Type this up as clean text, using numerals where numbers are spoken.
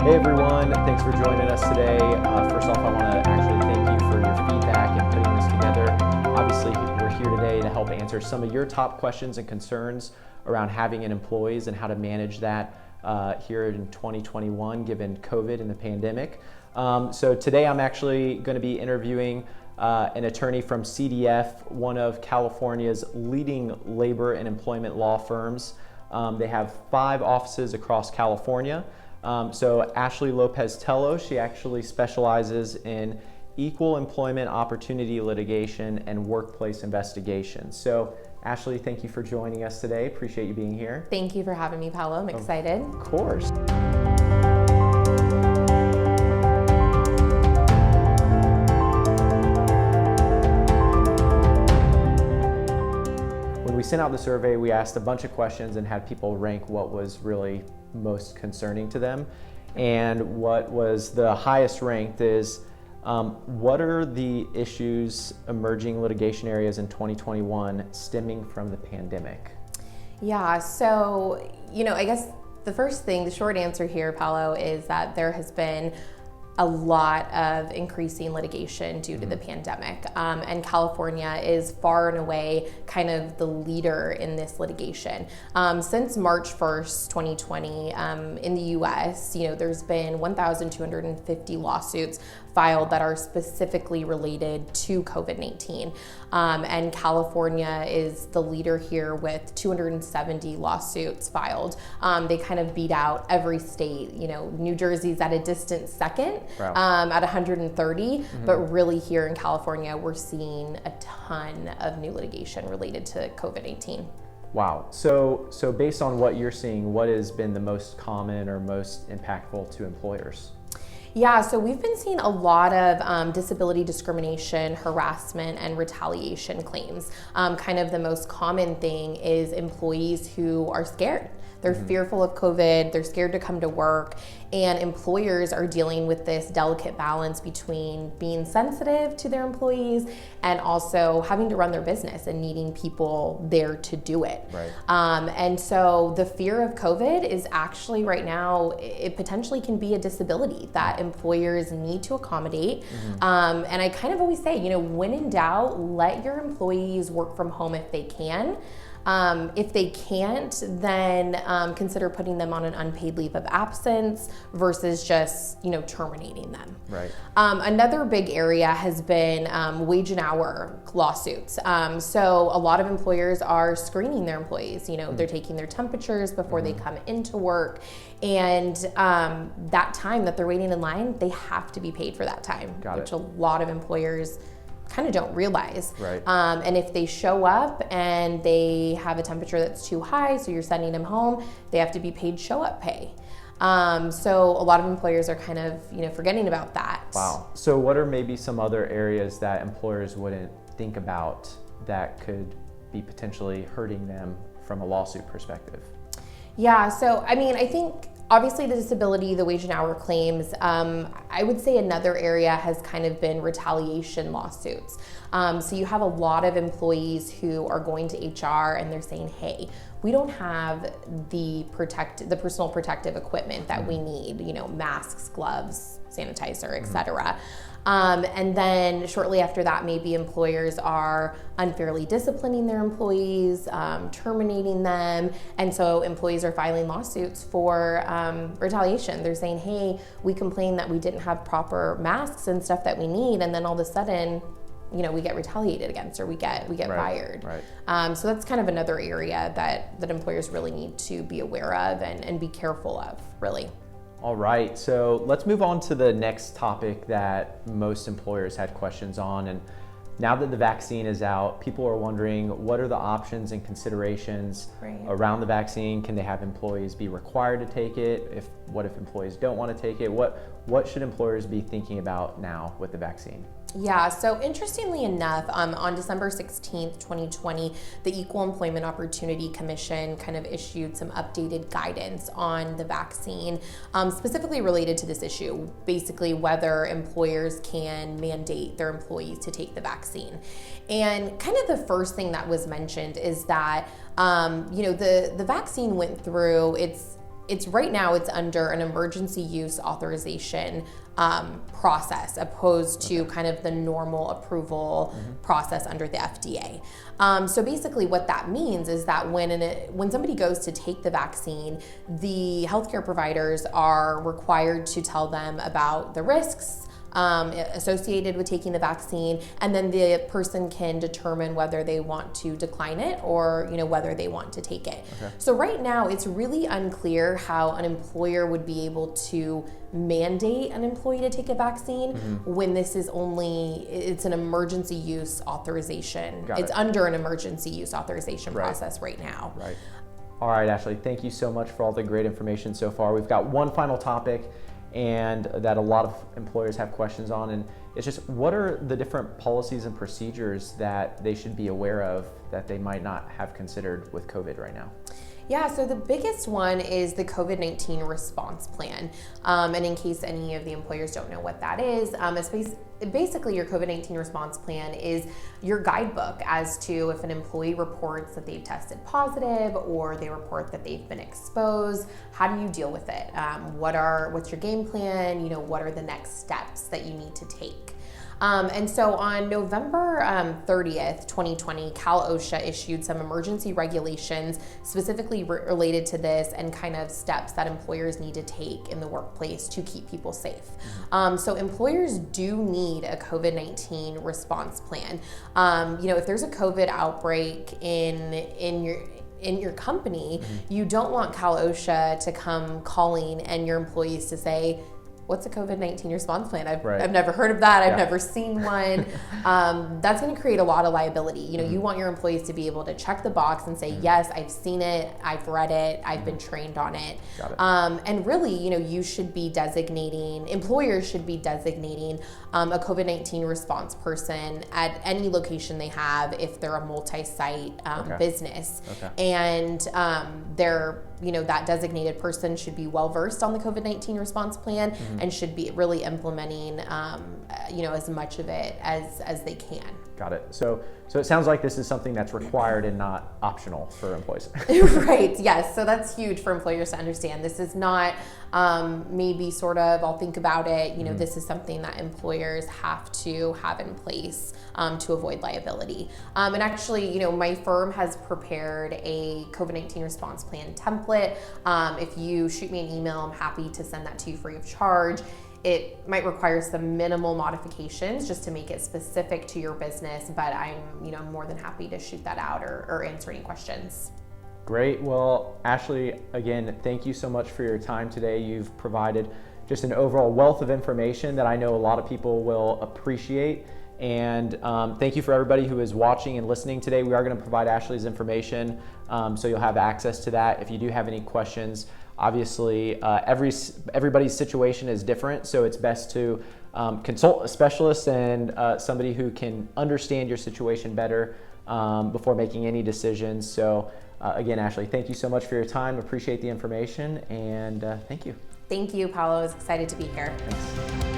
Hey everyone, thanks for joining us today. First off, I want to actually thank you for your feedback and putting this together. Obviously, we're here today to help answer some of your top questions and concerns around having an employees and how to manage that here in 2021, given COVID and the pandemic. So today I'm actually going to be interviewing an attorney from CDF, one of California's leading labor and employment law firms. They have 5 offices across California. So Ashley Lopez-Tello, she actually specializes in equal employment opportunity litigation and workplace investigation. So Ashley, thank you for joining us today. Appreciate you being here. Thank you for having me, Paolo. I'm excited. Of course. When we sent out the survey, we asked a bunch of questions and had people rank what was really most concerning to them. And what was the highest ranked is what are the issues emerging litigation areas in 2021 stemming from the pandemic? Yeah, so, I guess the short answer here, Paolo, is that there has been a lot of increasing litigation due to the pandemic. And California is far and away kind of the leader in this litigation. Since March 1st, 2020, in the US, there's been 1,250 lawsuits filed that are specifically related to COVID-19. And California is the leader here with 270 lawsuits filed. They kind of beat out every state. New Jersey's at a distant second. Wow. At 130, but really here in California, we're seeing a ton of new litigation related to COVID-19. Wow. So based on what you're seeing, what has been the most common or most impactful to employers? Yeah, so we've been seeing a lot of disability discrimination, harassment, and retaliation claims. Kind of the most common thing is employees who are scared. They're fearful of COVID, they're scared to come to work, and employers are dealing with this delicate balance between being sensitive to their employees and also having to run their business and needing people there to do it. Right. And so the fear of COVID is actually right now, it potentially can be a disability that employers need to accommodate. And I kind of always say, when in doubt, let your employees work from home if they can. If they can't, then consider putting them on an unpaid leave of absence versus just, terminating them. Right. Another big area has been wage and hour lawsuits. So a lot of employers are screening their employees. They're taking their temperatures before they come into work. And that time that they're waiting in line, they have to be paid for that time, which a lot of employers kind of don't realize. Right. And if they show up and they have a temperature that's too high, so you're sending them home, they have to be paid show up pay. So a lot of employers are kind of, forgetting about that. Wow. So what are maybe some other areas that employers wouldn't think about that could be potentially hurting them from a lawsuit perspective? Yeah, so I think obviously the disability, the wage and hour claims, I would say another area has kind of been retaliation lawsuits. So you have a lot of employees who are going to HR and they're saying, hey, we don't have the personal protective equipment that we need, masks, gloves, sanitizer, etc. And then shortly after that, maybe employers are unfairly disciplining their employees, terminating them. And so employees are filing lawsuits for retaliation. They're saying, hey, we complained that we didn't have proper masks and stuff that we need. And then all of a sudden, we get retaliated against or we get fired. Right. So that's kind of another area that employers really need to be aware of and be careful of, really. All right, so let's move on to the next topic that most employers had questions on. And now that the vaccine is out, people are wondering what are the options and considerations around the vaccine? Can they have employees be required to take it? What if employees don't want to take it? What should employers be thinking about now with the vaccine? Yeah, so interestingly enough, on December 16th, 2020, the Equal Employment Opportunity Commission kind of issued some updated guidance on the vaccine, specifically related to this issue, basically whether employers can mandate their employees to take the vaccine. And kind of the first thing that was mentioned is that, the vaccine went through its it's right now it's under an emergency use authorization process, opposed to kind of the normal approval process under the FDA. So basically what that means is that when somebody goes to take the vaccine, the healthcare providers are required to tell them about the risks associated with taking the vaccine, and then the person can determine whether they want to decline it or whether they want to take it. Okay. So right now it's really unclear how an employer would be able to mandate an employee to take a vaccine when it's an emergency use authorization. It's under an emergency use authorization process right now. Right. All right, Ashley, thank you so much for all the great information so far. We've got one final topic and that a lot of employers have questions on, and it's just what are the different policies and procedures that they should be aware of that they might not have considered with COVID right now? Yeah, so the biggest one is the COVID-19 response plan. And in case any of the employers don't know what that is, it's basically your COVID-19 response plan is your guidebook as to if an employee reports that they've tested positive or they report that they've been exposed, how do you deal with it? What's your game plan? What are the next steps that you need to take? And so on November 30th, 2020, Cal OSHA issued some emergency regulations specifically related to this and kind of steps that employers need to take in the workplace to keep people safe. So employers do need a COVID-19 response plan. If there's a COVID outbreak in your company, you don't want Cal OSHA to come calling and your employees to say, what's a COVID-19 response plan? I've never heard of that. I've never seen one. That's going to create a lot of liability. You want your employees to be able to check the box and say, yes, I've seen it, I've read it, I've been trained on it. Got it. And really, employers should be designating a COVID-19 response person at any location they have if they're a multi-site business. And that designated person should be well-versed on the COVID-19 response plan and should be really implementing, as much of it as they can. Got it. So it sounds like this is something that's required and not optional for employees. Right, yes. So that's huge for employers to understand. This is not maybe sort of, I'll think about it. This is something that employers have to have in place to avoid liability. And actually, my firm has prepared a COVID-19 response plan template. If you shoot me an email, I'm happy to send that to you free of charge. It might require some minimal modifications just to make it specific to your business, but I'm more than happy to shoot that out or answer any questions. Great. Well, Ashley, again, thank you so much for your time today. You've provided just an overall wealth of information that I know a lot of people will appreciate. And thank you for everybody who is watching and listening today. We are going to provide Ashley's information, so you'll have access to that. If you do have any questions, obviously everybody's situation is different, so it's best to consult a specialist and somebody who can understand your situation better before making any decisions. So again, Ashley, thank you so much for your time. Appreciate the information, and thank you. Thank you, Paolo. I was excited to be here. Thanks.